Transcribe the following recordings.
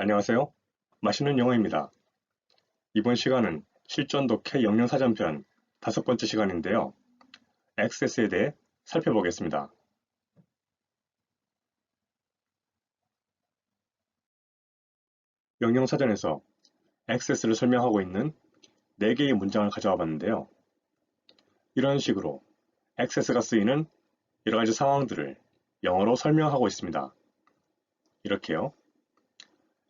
안녕하세요. 맛있는 영어입니다. 이번 시간은 실전 독해 영영사전편 5번째 시간인데요. 액세스에 대해 살펴보겠습니다. 영영사전에서 액세스를 설명하고 있는 4개의 문장을 가져와 봤는데요. 이런 식으로 액세스가 쓰이는 여러 가지 상황들을 영어로 설명하고 있습니다. 이렇게요.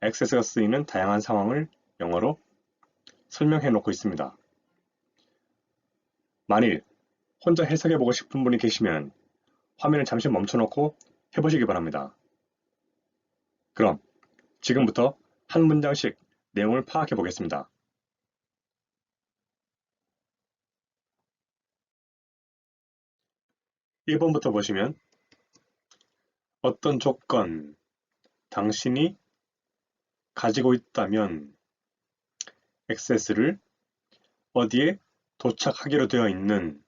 액세스가 쓰이는 다양한 상황을 영어로 설명해 놓고 있습니다. 만일 혼자 해석해 보고 싶은 분이 계시면 화면을 잠시 멈춰놓고 해보시기 바랍니다. 그럼 지금부터 한 문장씩 내용을 파악해 보겠습니다. 1번부터 보시면 어떤 조건, 당신이 가지고 있다면 액세스를 어디에 도착하기로 되어 있는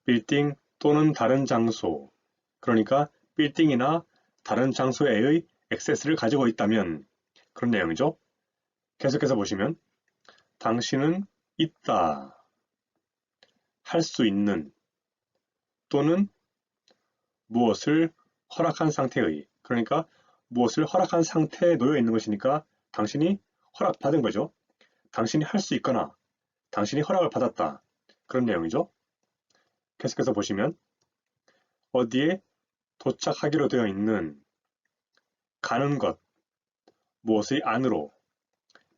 빌딩 또는 다른 장소, 그러니까 빌딩이나 다른 장소에의 액세스를 가지고 있다면 그런 내용이죠. 계속해서 보시면 당신은 있다, 할 수 있는 또는 무엇을 허락한 상태의, 그러니까 무엇을 허락한 상태에 놓여 있는 것이니까 당신이 허락받은 거죠. 당신이 할 수 있거나 당신이 허락을 받았다. 그런 내용이죠. 계속해서 보시면 어디에 도착하기로 되어 있는 가는 것, 무엇의 안으로,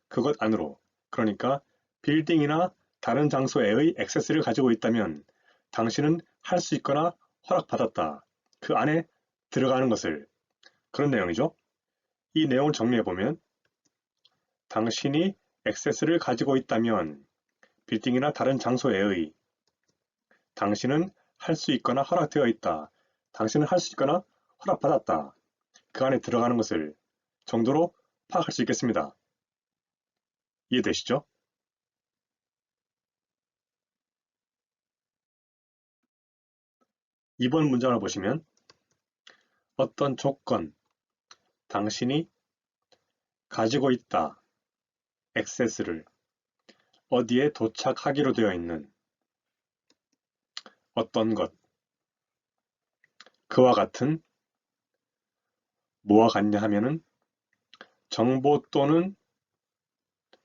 그것 안으로, 그러니까 빌딩이나 다른 장소에의 액세스를 가지고 있다면 당신은 할 수 있거나 허락받았다. 그 안에 들어가는 것을, 그런 내용이죠. 이 내용을 정리해보면 당신이 액세스를 가지고 있다면 빌딩이나 다른 장소에의 당신은 할 수 있거나 허락되어 있다. 당신은 할 수 있거나 허락받았다. 그 안에 들어가는 것을 정도로 파악할 수 있겠습니다. 이해되시죠? 2번 문장을 보시면 어떤 조건, 당신이 가지고 있다. 액세스를 어디에 도착하기로 되어 있는 어떤 것, 그와 같은 뭐와 같냐 하면은 정보 또는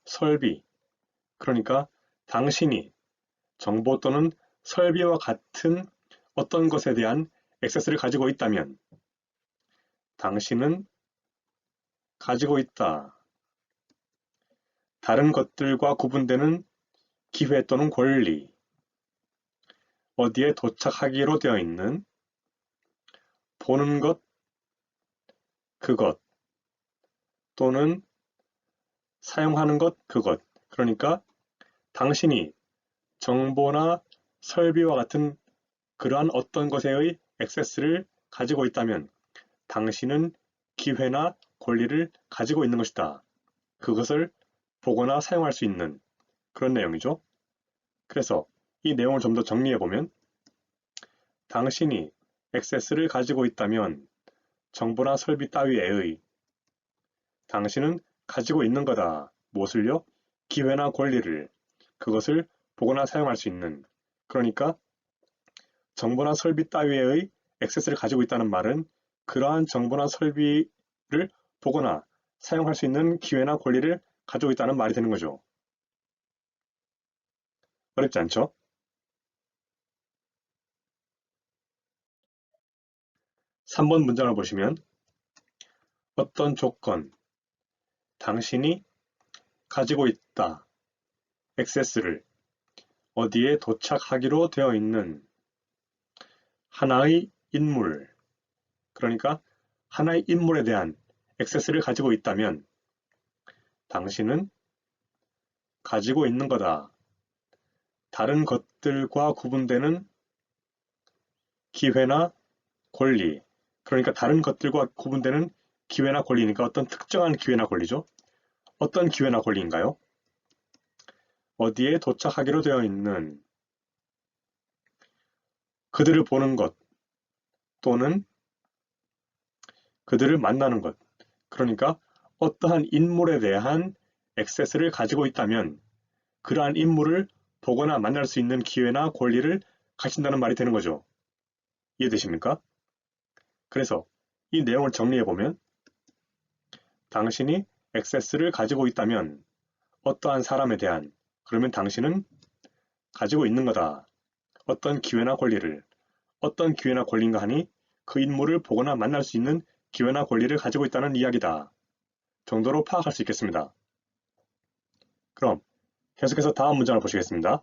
설비, 그러니까 당신이 정보 또는 설비와 같은 어떤 것에 대한 액세스를 가지고 있다면 당신은 가지고 있다. 다른 것들과 구분되는 기회 또는 권리, 어디에 도착하기로 되어 있는 보는 것, 그것 또는 사용하는 것, 그것. 그러니까 당신이 정보나 설비와 같은 그러한 어떤 것에의 액세스를 가지고 있다면 당신은 기회나 권리를 가지고 있는 것이다. 그것을 보거나 사용할 수 있는 그런 내용이죠. 그래서 이 내용을 좀 더 정리해보면 당신이 액세스를 가지고 있다면 정보나 설비 따위에의 당신은 가지고 있는 거다. 무엇을요? 기회나 권리를 그것을 보거나 사용할 수 있는 그러니까 정보나 설비 따위의 액세스를 가지고 있다는 말은 그러한 정보나 설비를 보거나 사용할 수 있는 기회나 권리를 가지고 있다는 말이 되는 거죠. 어렵지 않죠? 3번 문장을 보시면 어떤 조건, 당신이 가지고 있다. 액세스를 어디에 도착하기로 되어 있는 하나의 인물, 그러니까 하나의 인물에 대한 액세스를 가지고 있다면 당신은 가지고 있는 거다. 다른 것들과 구분되는 기회나 권리, 그러니까 다른 것들과 구분되는 기회나 권리니까 어떤 특정한 기회나 권리죠. 어떤 기회나 권리인가요? 어디에 도착하기로 되어 있는 그들을 보는 것 또는 그들을 만나는 것. 그러니까 어떠한 인물에 대한 액세스를 가지고 있다면 그러한 인물을 보거나 만날 수 있는 기회나 권리를 가진다는 말이 되는 거죠. 이해되십니까? 그래서 이 내용을 정리해보면 당신이 액세스를 가지고 있다면 어떠한 사람에 대한 그러면 당신은 가지고 있는 거다. 어떤 기회나 권리를 어떤 기회나 권리인가 하니 그 인물을 보거나 만날 수 있는 기회나 권리를 가지고 있다는 이야기다. 정도로 파악할 수 있겠습니다. 그럼 계속해서 다음 문장을 보시겠습니다.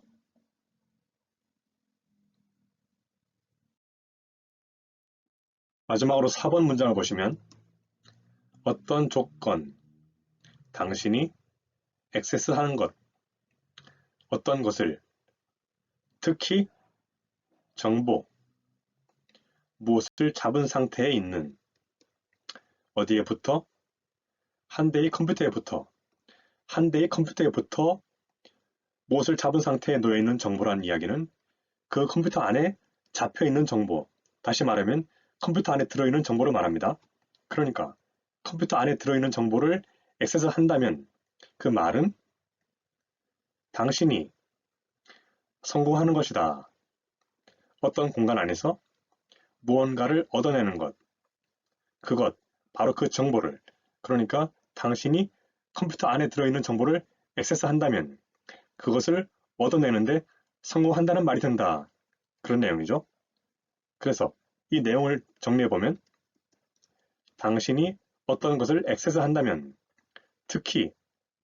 마지막으로 4번 문장을 보시면 어떤 조건, 당신이 액세스하는 것, 어떤 것을, 특히 정보, 무엇을 잡은 상태에 있는, 어디에부터? 한 대의 컴퓨터에부터, 한 대의 컴퓨터에부터 무엇을 잡은 상태에 놓여있는 정보란 이야기는 그 컴퓨터 안에 잡혀있는 정보, 다시 말하면 컴퓨터 안에 들어있는 정보를 말합니다. 그러니까 컴퓨터 안에 들어있는 정보를 액세스한다면 그 말은 당신이 성공하는 것이다. 어떤 공간 안에서 무언가를 얻어내는 것, 그것, 바로 그 정보를, 그러니까 당신이 컴퓨터 안에 들어있는 정보를 액세스한다면 그것을 얻어내는데 성공한다는 말이 된다. 그런 내용이죠. 그래서 이 내용을 정리해보면 당신이 어떤 것을 액세스한다면, 특히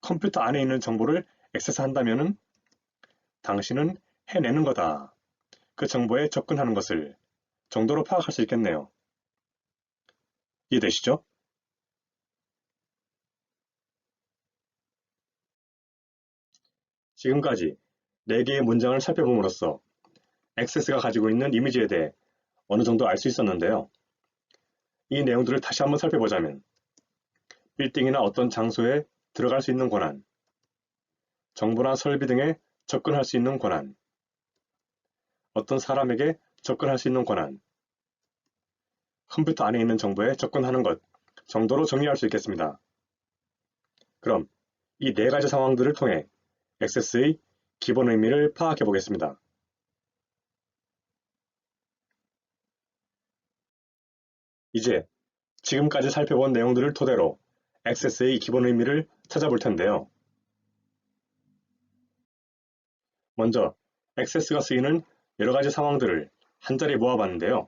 컴퓨터 안에 있는 정보를 액세스한다면 당신은 해내는 거다. 그 정보에 접근하는 것을 정도로 파악할 수 있겠네요. 이해되시죠? 지금까지 4개의 문장을 살펴봄으로써 액세스가 가지고 있는 이미지에 대해 어느 정도 알 수 있었는데요. 이 내용들을 다시 한번 살펴보자면 빌딩이나 어떤 장소에 들어갈 수 있는 권한, 정보나 설비 등에 접근할 수 있는 권한, 어떤 사람에게 접근할 수 있는 권한, 컴퓨터 안에 있는 정보에 접근하는 것 정도로 정리할 수 있겠습니다. 그럼 이 4가지 상황들을 통해 액세스의 기본 의미를 파악해 보겠습니다. 이제 지금까지 살펴본 내용들을 토대로 액세스의 기본 의미를 찾아볼 텐데요. 먼저 액세스가 쓰이는 여러가지 상황들을 한자리에 모아봤는데요.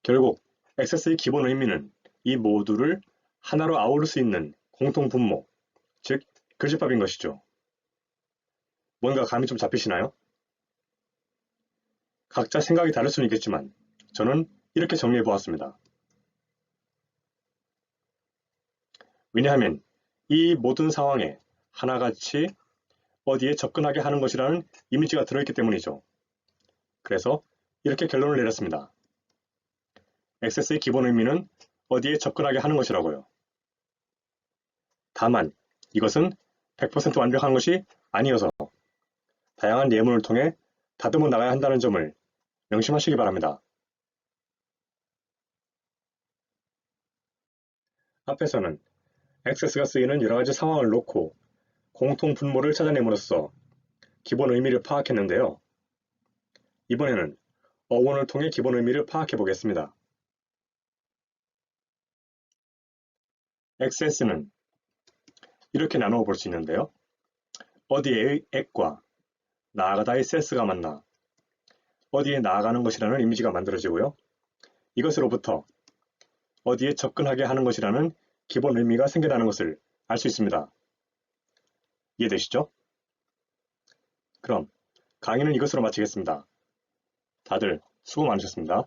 결국 액세스의 기본 의미는 이 모두를 하나로 아우를 수 있는 공통 분모, 즉 교집합인 것이죠. 뭔가 감이 좀 잡히시나요? 각자 생각이 다를 수는 있겠지만 저는 이렇게 정리해 보았습니다. 왜냐하면 이 모든 상황에 하나같이 어디에 접근하게 하는 것이라는 이미지가 들어있기 때문이죠. 그래서 이렇게 결론을 내렸습니다. 액세스의 기본 의미는 어디에 접근하게 하는 것이라고요. 다만 이것은 100% 완벽한 것이 아니어서 다양한 예문을 통해 다듬어 나가야 한다는 점을 명심하시기 바랍니다. 앞에서는 액세스가 쓰이는 여러가지 상황을 놓고 공통 분모를 찾아냄으로써 기본 의미를 파악했는데요. 이번에는 어원을 통해 기본 의미를 파악해 보겠습니다. 액세스는 이렇게 나누어 볼 수 있는데요. 어디에의 액과 나아가다의 세스가 만나 어디에 나아가는 것이라는 이미지가 만들어지고요. 이것으로부터 어디에 접근하게 하는 것이라는 기본 의미가 생겨나는 것을 알 수 있습니다. 이해되시죠? 그럼 강의는 이것으로 마치겠습니다. 다들 수고 많으셨습니다.